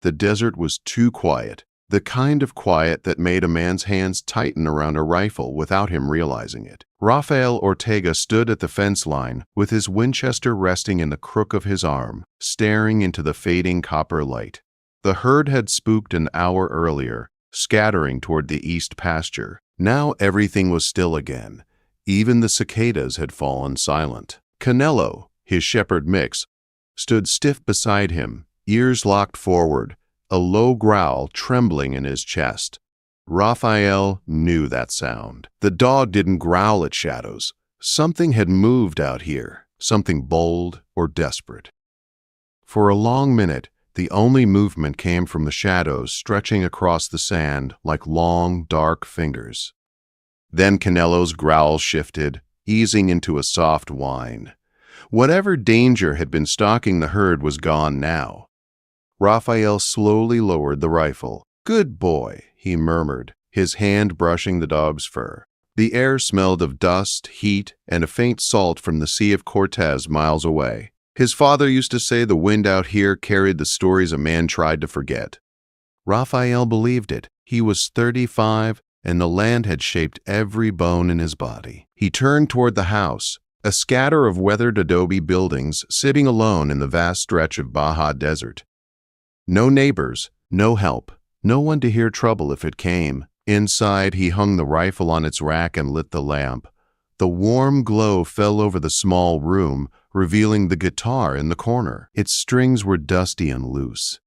The desert was too quiet, the kind of quiet that made a man's hands tighten around a rifle without him realizing it. Raphael Ortega stood at the fence line with his Winchester resting in the crook of his arm, staring into the fading copper light. The herd had spooked an hour earlier, scattering toward the east pasture. Now everything was still again. Even the cicadas had fallen silent. Canelo, his shepherd mix, stood stiff beside him, ears locked forward, a low growl trembling in his chest. Raphael knew that sound. The dog didn't growl at shadows. Something had moved out here, something bold or desperate. For a long minute, the only movement came from the shadows stretching across the sand like long, dark fingers. Then Canelo's growl shifted, easing into a soft whine. Whatever danger had been stalking the herd was gone now. Raphael slowly lowered the rifle. "Good boy," he murmured, his hand brushing the dog's fur. The air smelled of dust, heat, and a faint salt from the Sea of Cortez miles away. His father used to say the wind out here carried the stories a man tried to forget. Raphael believed it. He was 35, and the land had shaped every bone in his body. He turned toward the house, a scatter of weathered adobe buildings sitting alone in the vast stretch of Baja desert. No neighbors, no help, no one to hear trouble if it came. Inside, he hung the rifle on its rack and lit the lamp. The warm glow fell over the small room, revealing the guitar in the corner. Its strings were dusty and loose.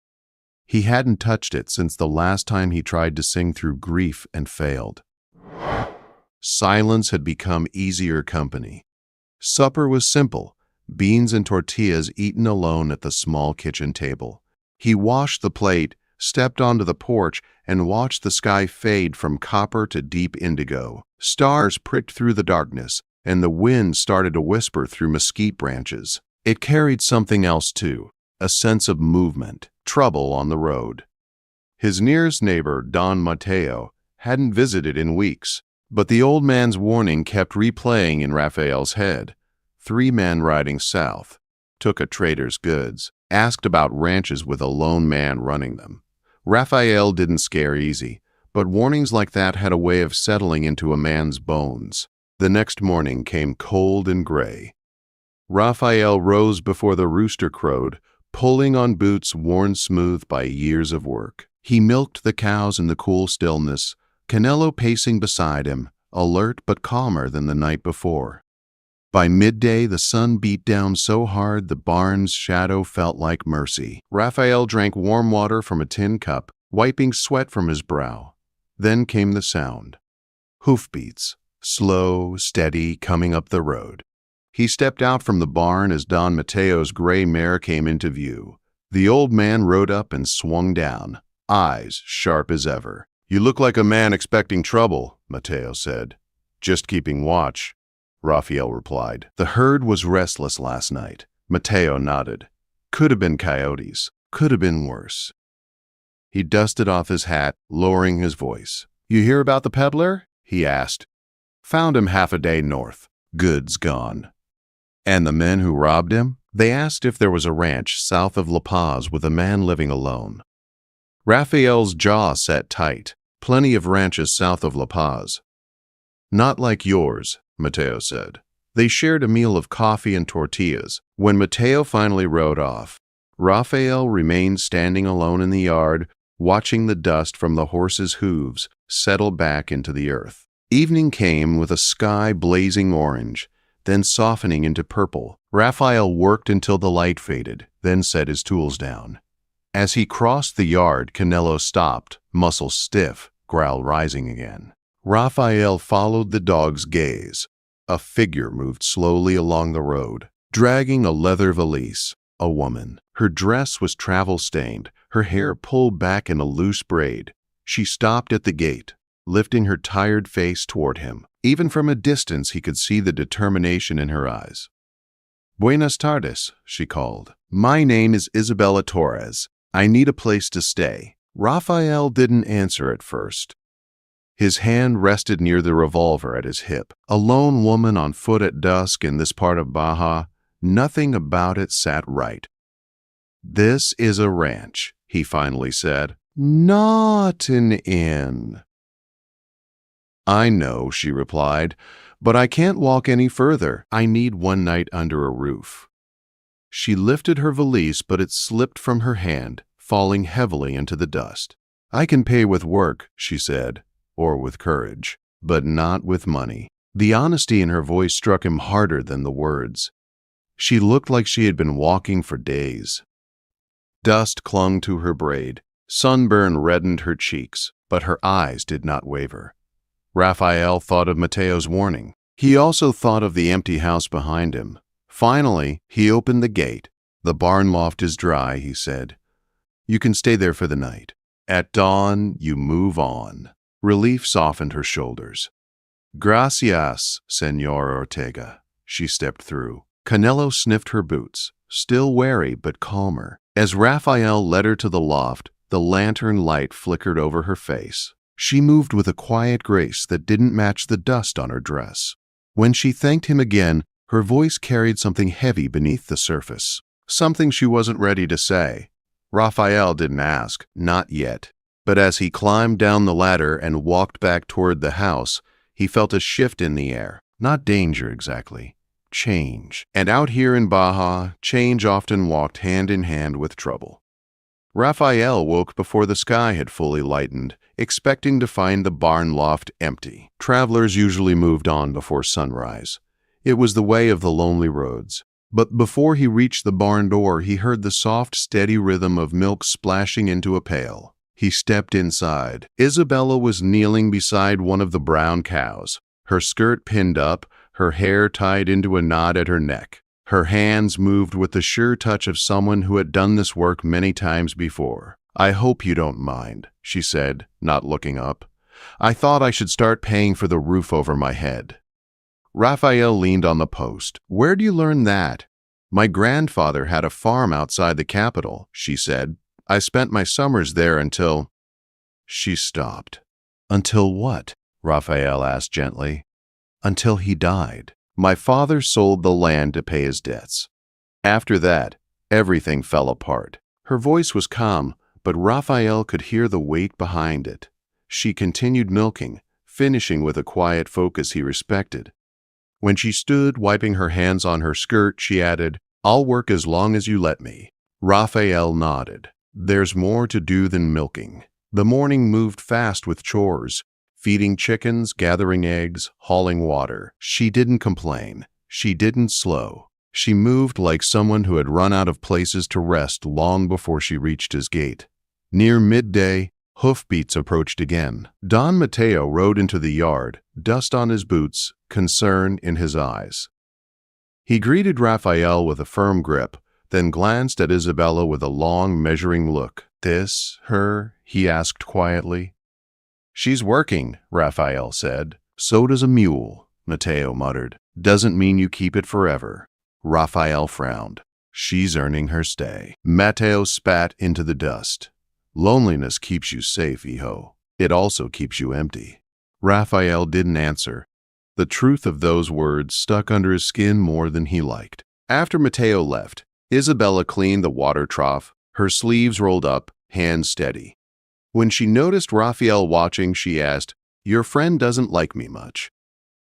He hadn't touched it since the last time he tried to sing through grief and failed. Silence had become easier company. Supper was simple, beans and tortillas eaten alone at the small kitchen table. He washed the plate, stepped onto the porch, and watched the sky fade from copper to deep indigo. Stars pricked through the darkness, and the wind started to whisper through mesquite branches. It carried something else too, a sense of movement, trouble on the road. His nearest neighbor, Don Mateo, hadn't visited in weeks, but the old man's warning kept replaying in Raphael's head. 3 men riding south, took a trader's goods, asked about ranches with a lone man running them. Raphael didn't scare easy, but warnings like that had a way of settling into a man's bones. The next morning came cold and gray. Raphael rose before the rooster crowed, pulling on boots worn smooth by years of work. He milked the cows in the cool stillness, Canelo pacing beside him, alert but calmer than the night before. By midday, the sun beat down so hard the barn's shadow felt like mercy. Raphael drank warm water from a tin cup, wiping sweat from his brow. Then came the sound. Hoofbeats, slow, steady, coming up the road. He stepped out from the barn as Don Mateo's gray mare came into view. The old man rode up and swung down, eyes sharp as ever. "You look like a man expecting trouble," Mateo said. "Just keeping watch," Raphael replied. "The herd was restless last night." Mateo nodded. "Could have been coyotes. Could have been worse." He dusted off his hat, lowering his voice. "You hear about the peddler?" he asked. "Found him half a day north. Goods gone." "And the men who robbed him?" They asked if there was a ranch south of La Paz with a man living alone. Raphael's jaw set tight. Plenty of ranches south of La Paz. "Not like yours," Mateo said. They shared a meal of coffee and tortillas. When Mateo finally rode off, Raphael remained standing alone in the yard, watching the dust from the horses' hooves settle back into the earth. Evening came with a sky blazing orange, then softening into purple. Raphael worked until the light faded, then set his tools down. As he crossed the yard, Canelo stopped, muscles stiff, growl rising again. Raphael followed the dog's gaze. A figure moved slowly along the road, dragging a leather valise. A woman. Her dress was travel-stained, her hair pulled back in a loose braid. She stopped at the gate, lifting her tired face toward him. Even from a distance, he could see the determination in her eyes. "Buenas tardes," she called. "My name is Isabella Torres. I need a place to stay." Raphael didn't answer at first. His hand rested near the revolver at his hip. A lone woman on foot at dusk in this part of Baja, nothing about it sat right. "This is a ranch," he finally said. Not an inn. I know, she replied, but I can't walk any further. I need one night under a roof. She lifted her valise, but it slipped from her hand, falling heavily into the dust. I can pay with work, she said, or with courage, but not with money. The honesty in her voice struck him harder than the words. She looked like she had been walking for days. Dust clung to her braid. Sunburn reddened her cheeks, but her eyes did not waver. Raphael thought of Mateo's warning. He also thought of the empty house behind him. Finally, he opened the gate. The barn loft is dry, he said. You can stay there for the night. At dawn, you move on. Relief softened her shoulders. Gracias, Señor Ortega. She stepped through. Canelo sniffed her boots, still wary but calmer. As Raphael led her to the loft, the lantern light flickered over her face. She moved with a quiet grace that didn't match the dust on her dress. When she thanked him again, her voice carried something heavy beneath the surface. Something she wasn't ready to say. Raphael didn't ask, not yet. But as he climbed down the ladder and walked back toward the house, he felt a shift in the air. Not danger exactly. Change. And out here in Baja, change often walked hand in hand with trouble. Raphael woke before the sky had fully lightened, expecting to find the barn loft empty. Travelers usually moved on before sunrise. It was the way of the lonely roads. But before he reached the barn door, he heard the soft, steady rhythm of milk splashing into a pail. He stepped inside. Isabella was kneeling beside one of the brown cows, her skirt pinned up, her hair tied into a knot at her neck. Her hands moved with the sure touch of someone who had done this work many times before. I hope you don't mind, she said, not looking up. I thought I should start paying for the roof over my head. Raphael leaned on the post. Where do you learn that? My grandfather had a farm outside the capital, she said. I spent my summers there until... She stopped. Until what? Raphael asked gently. Until he died. My father sold the land to pay his debts. After that, everything fell apart. Her voice was calm, but Raphael could hear the weight behind it. She continued milking, finishing with a quiet focus he respected. When she stood, wiping her hands on her skirt, she added, I'll work as long as you let me. Raphael nodded. There's more to do than milking. The morning moved fast with chores. Feeding chickens, gathering eggs, hauling water. She didn't complain. She didn't slow. She moved like someone who had run out of places to rest long before she reached his gate. Near midday, hoofbeats approached again. Don Mateo rode into the yard, dust on his boots, concern in his eyes. He greeted Raphael with a firm grip, then glanced at Isabella with a long, measuring look. This, her? He asked quietly. She's working, Raphael said. So does a mule, Mateo muttered. Doesn't mean you keep it forever. Raphael frowned. She's earning her stay. Mateo spat into the dust. Loneliness keeps you safe, hijo. It also keeps you empty. Raphael didn't answer. The truth of those words stuck under his skin more than he liked. After Mateo left, Isabella cleaned the water trough, her sleeves rolled up, hands steady. When she noticed Raphael watching, she asked, Your friend doesn't like me much.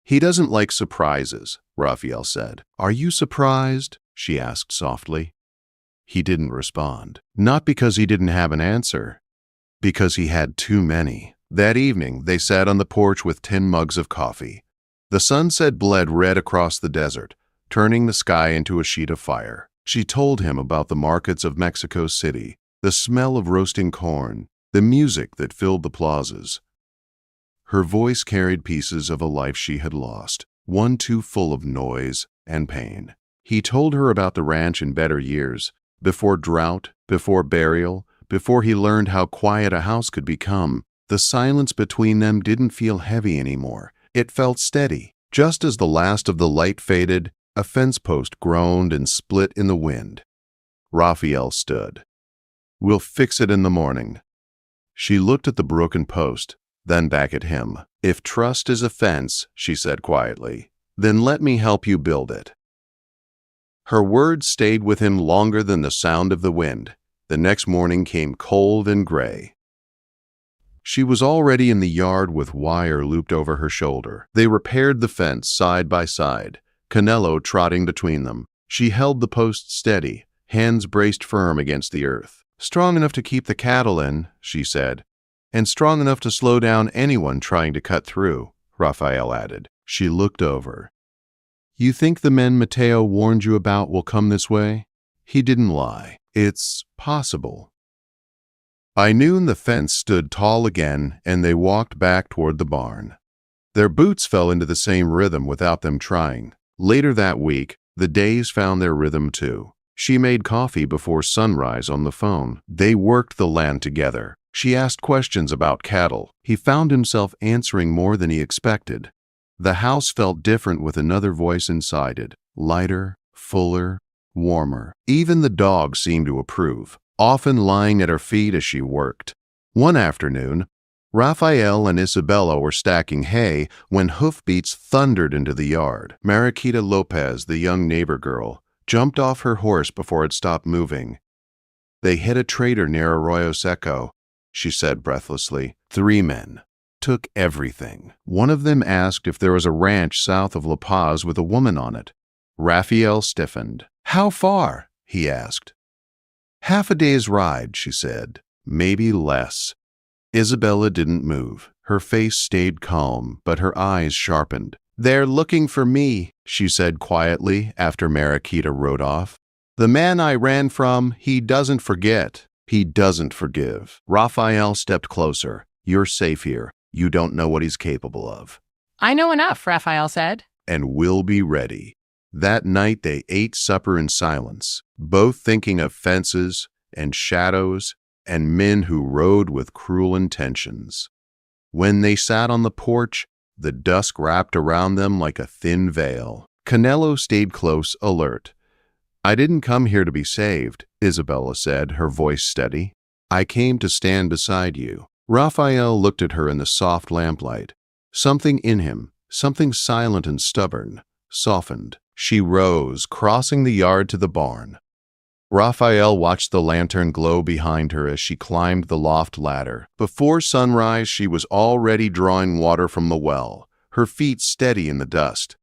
He doesn't like surprises, Raphael said. Are you surprised? She asked softly. He didn't respond. Not because he didn't have an answer, because he had too many. That evening, they sat on the porch with 10 mugs of coffee. The sunset bled red across the desert, turning the sky into a sheet of fire. She told him about the markets of Mexico City, the smell of roasting corn, the music that filled the plazas. Her voice carried pieces of a life she had lost, one too full of noise and pain. He told her about the ranch in better years, before drought, before burial, before he learned how quiet a house could become. The silence between them didn't feel heavy anymore. It felt steady. Just as the last of the light faded, a fence post groaned and split in the wind. Raphael stood. We'll fix it in the morning. She looked at the broken post, then back at him. If trust is a fence, she said quietly, then let me help you build it. Her words stayed with him longer than the sound of the wind. The next morning came cold and gray. She was already in the yard with wire looped over her shoulder. They repaired the fence side by side, Canelo trotting between them. She held the post steady, hands braced firm against the earth. "Strong enough to keep the cattle in," she said, "and strong enough to slow down anyone trying to cut through," Raphael added. She looked over. "You think the men Mateo warned you about will come this way?" He didn't lie. "It's possible." By noon, the fence stood tall again, and they walked back toward the barn. Their boots fell into the same rhythm without them trying. Later that week, the days found their rhythm too. She made coffee before sunrise on the phone. They worked the land together. She asked questions about cattle. He found himself answering more than he expected. The house felt different with another voice inside it, lighter, fuller, warmer. Even the dog seemed to approve, often lying at her feet as she worked. One afternoon, Raphael and Isabella were stacking hay when hoofbeats thundered into the yard. Mariquita Lopez, the young neighbor girl, jumped off her horse before it stopped moving. "They hit a trader near Arroyo Seco," she said breathlessly. 3 men. Took everything. One of them asked if there was a ranch south of La Paz with a woman on it. Raphael stiffened. "How far?" he asked. "Half a day's ride," she said. "Maybe less." Isabella didn't move. Her face stayed calm, but her eyes sharpened. "They're looking for me," she said quietly after Mariquita rode off. "The man I ran from, he doesn't forget. He doesn't forgive." Raphael stepped closer. "You're safe here. You don't know what he's capable of." "I know enough," Raphael said. "And we'll be ready." That night they ate supper in silence, both thinking of fences and shadows and men who rode with cruel intentions. When they sat on the porch, the dusk wrapped around them like a thin veil. Canelo stayed close, alert. "I didn't come here to be saved," Isabella said, her voice steady. "I came to stand beside you." Raphael looked at her in the soft lamplight. Something in him, something silent and stubborn, softened. She rose, crossing the yard to the barn. Raphael watched the lantern glow behind her as she climbed the loft ladder. Before sunrise, she was already drawing water from the well, her feet steady in the dust.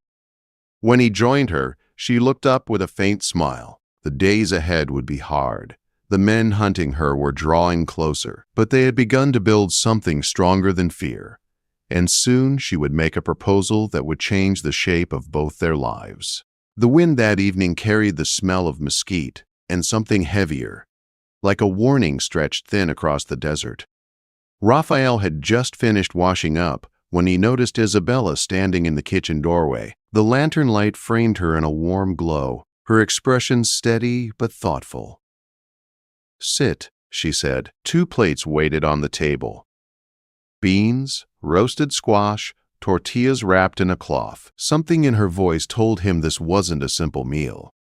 When he joined her, she looked up with a faint smile. The days ahead would be hard. The men hunting her were drawing closer, but they had begun to build something stronger than fear. And soon she would make a proposal that would change the shape of both their lives. The wind that evening carried the smell of mesquite and something heavier, like a warning stretched thin across the desert. Raphael had just finished washing up when he noticed Isabella standing in the kitchen doorway. The lantern light framed her in a warm glow, her expression steady but thoughtful. "Sit," she said. 2 plates waited on the table. Beans, roasted squash, tortillas wrapped in a cloth. Something in her voice told him this wasn't a simple meal.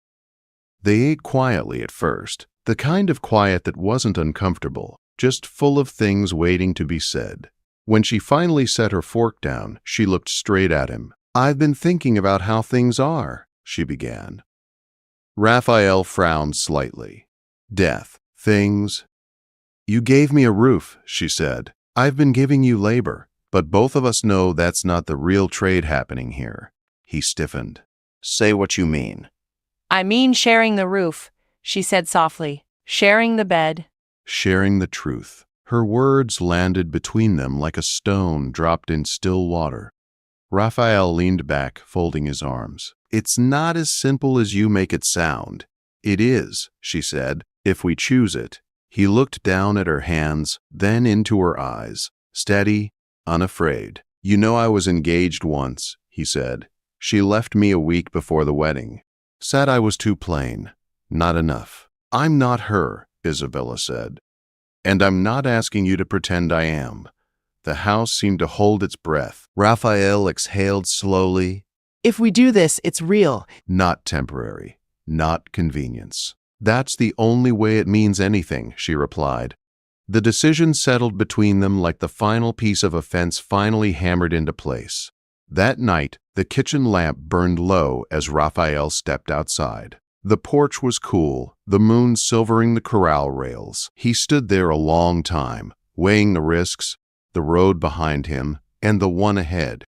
They ate quietly at first, the kind of quiet that wasn't uncomfortable, just full of things waiting to be said. When she finally set her fork down, she looked straight at him. "I've been thinking about how things are," she began. Raphael frowned slightly. "Death, things." "You gave me a roof," she said. "I've been giving you labor, but both of us know that's not the real trade happening here." He stiffened. "Say what you mean." "I mean sharing the roof," she said softly. "Sharing the bed." Sharing the truth. Her words landed between them like a stone dropped in still water. Raphael leaned back, folding his arms. "It's not as simple as you make it sound." "It is," she said, "if we choose it." He looked down at her hands, then into her eyes, steady, unafraid. "You know I was engaged once," he said. "She left me a week before the wedding. Said I was too plain, not enough." "I'm not her," Isabella said. "And I'm not asking you to pretend I am." The house seemed to hold its breath. Raphael exhaled slowly. "If we do this, it's real." "Not temporary, not convenience." "That's the only way it means anything," she replied. The decision settled between them like the final piece of a fence finally hammered into place. That night, the kitchen lamp burned low as Raphael stepped outside. The porch was cool, the moon silvering the corral rails. He stood there a long time, weighing the risks, the road behind him, and the one ahead.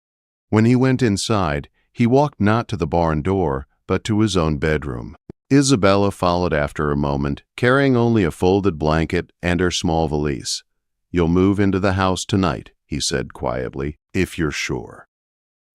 When he went inside, he walked not to the barn door, but to his own bedroom. Isabella followed after a moment, carrying only a folded blanket and her small valise. "You'll move into the house tonight," he said quietly, "if you're sure."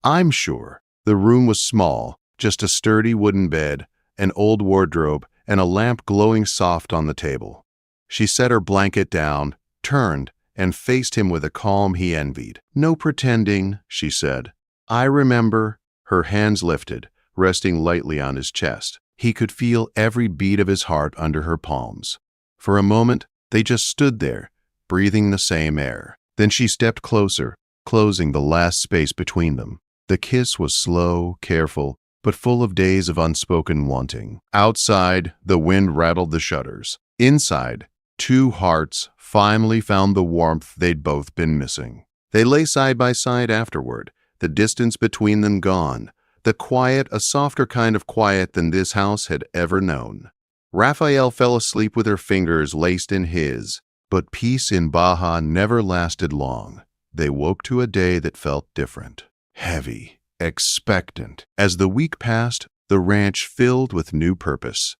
"I'm sure." The room was small, just a sturdy wooden bed, an old wardrobe, and a lamp glowing soft on the table. She set her blanket down, turned, and faced him with a calm he envied. "No pretending," she said. "I remember." Her hands lifted, resting lightly on his chest. He could feel every beat of his heart under her palms. For a moment, they just stood there, breathing the same air. Then she stepped closer, closing the last space between them. The kiss was slow, careful, but full of days of unspoken wanting. Outside, the wind rattled the shutters. Inside, two hearts finally found the warmth they'd both been missing. They lay side by side afterward, the distance between them gone, the quiet a softer kind of quiet than this house had ever known. Raphael fell asleep with her fingers laced in his, but peace in Baja never lasted long. They woke to a day that felt different, heavy, expectant. As the week passed, the ranch filled with new purpose.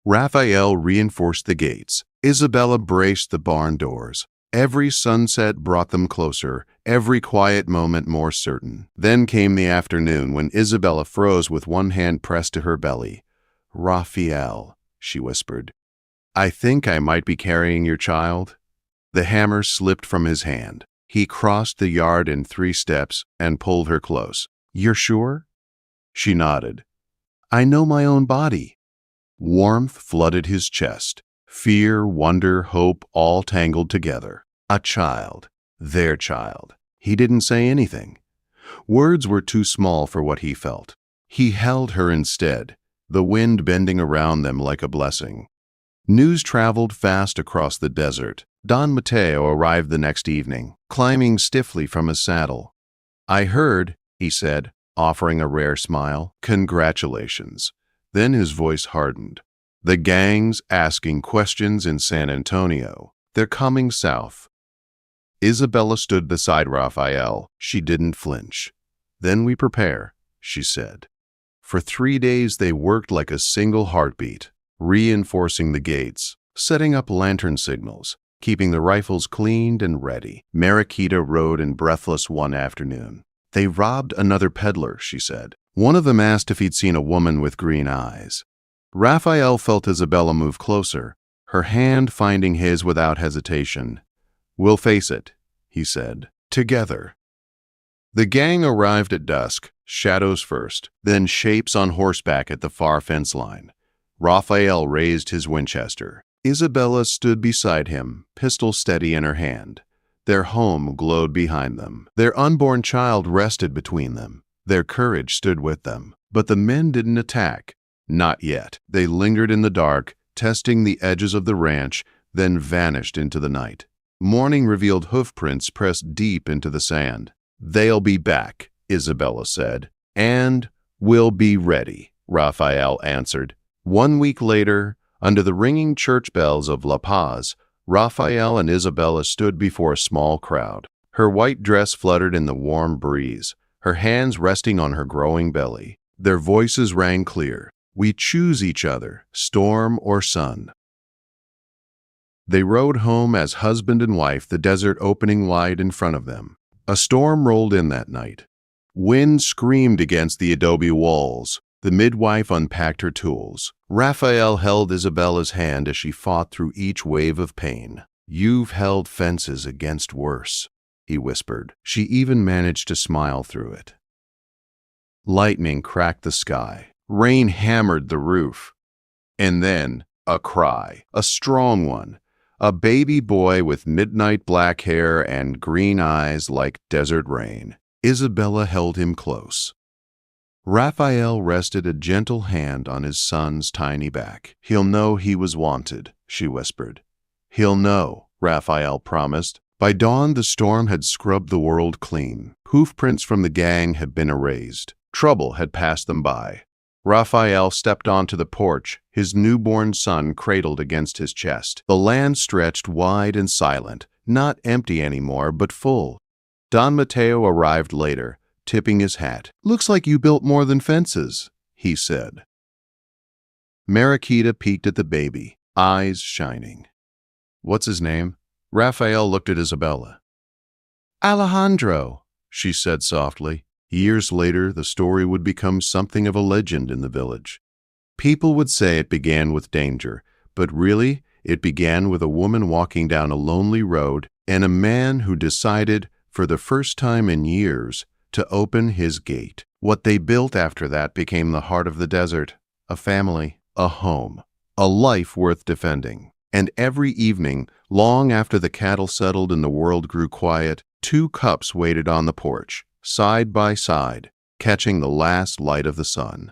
Raphael reinforced the gates. Isabella braced the barn doors. Every sunset brought them closer, every quiet moment more certain. Then came the afternoon when Isabella froze with one hand pressed to her belly. "Raphael," she whispered, "I think I might be carrying your child." The hammer slipped from his hand. He crossed the yard in 3 steps and pulled her close. "You're sure?" She nodded. "I know my own body." Warmth flooded his chest. Fear, wonder, hope, all tangled together. A child. Their child. He didn't say anything. Words were too small for what he felt. He held her instead, the wind bending around them like a blessing. News traveled fast across the desert. Don Mateo arrived the next evening, climbing stiffly from his saddle. "I heard," he said, offering a rare smile. "Congratulations." Then his voice hardened. "The gang's asking questions in San Antonio. They're coming south." Isabella stood beside Raphael. She didn't flinch. "Then we prepare," she said. For 3 days they worked like a single heartbeat, reinforcing the gates, setting up lantern signals, keeping the rifles cleaned and ready. Mariquita rode in breathless one afternoon. "They robbed another peddler," she said. One of them asked if he'd seen a woman with green eyes. Raphael felt Isabella move closer, her hand finding his without hesitation. "We'll face it," he said. "Together." The gang arrived at dusk, shadows first, then shapes on horseback at the far fence line. Raphael raised his Winchester. Isabella stood beside him, pistol steady in her hand. Their home glowed behind them. Their unborn child rested between them. Their courage stood with them. But the men didn't attack. Not yet. They lingered in the dark, testing the edges of the ranch, then vanished into the night. Morning revealed hoofprints pressed deep into the sand. "They'll be back," Isabella said. "And we'll be ready," Raphael answered. 1 week later, under the ringing church bells of La Paz, Raphael and Isabella stood before a small crowd. Her white dress fluttered in the warm breeze, her hands resting on her growing belly. Their voices rang clear. "We choose each other, storm or sun." They rode home as husband and wife, the desert opening wide in front of them. A storm rolled in that night. Wind screamed against the adobe walls. The midwife unpacked her tools. Raphael held Isabella's hand as she fought through each wave of pain. "You've held fences against worse," he whispered. She even managed to smile through it. Lightning cracked the sky. Rain hammered the roof. And then a cry, a strong one. A baby boy with midnight black hair and green eyes like desert rain. Isabella held him close. Raphael rested a gentle hand on his son's tiny back. "He'll know he was wanted," she whispered. "He'll know," Raphael promised. By dawn, the storm had scrubbed the world clean. Hoofprints from the gang had been erased. Trouble had passed them by. Raphael stepped onto the porch, his newborn son cradled against his chest. The land stretched wide and silent, not empty anymore, but full. Don Mateo arrived later, tipping his hat. "Looks like you built more than fences," he said. Mariquita peeked at the baby, eyes shining. "What's his name?" Raphael looked at Isabella. "Alejandro," she said softly. Years later, the story would become something of a legend in the village. People would say it began with danger, but really, it began with a woman walking down a lonely road and a man who decided, for the first time in years, to open his gate. What they built after that became the heart of the desert, a family, a home, a life worth defending. And every evening, long after the cattle settled and the world grew quiet, two cups waited on the porch, side by side, catching the last light of the sun.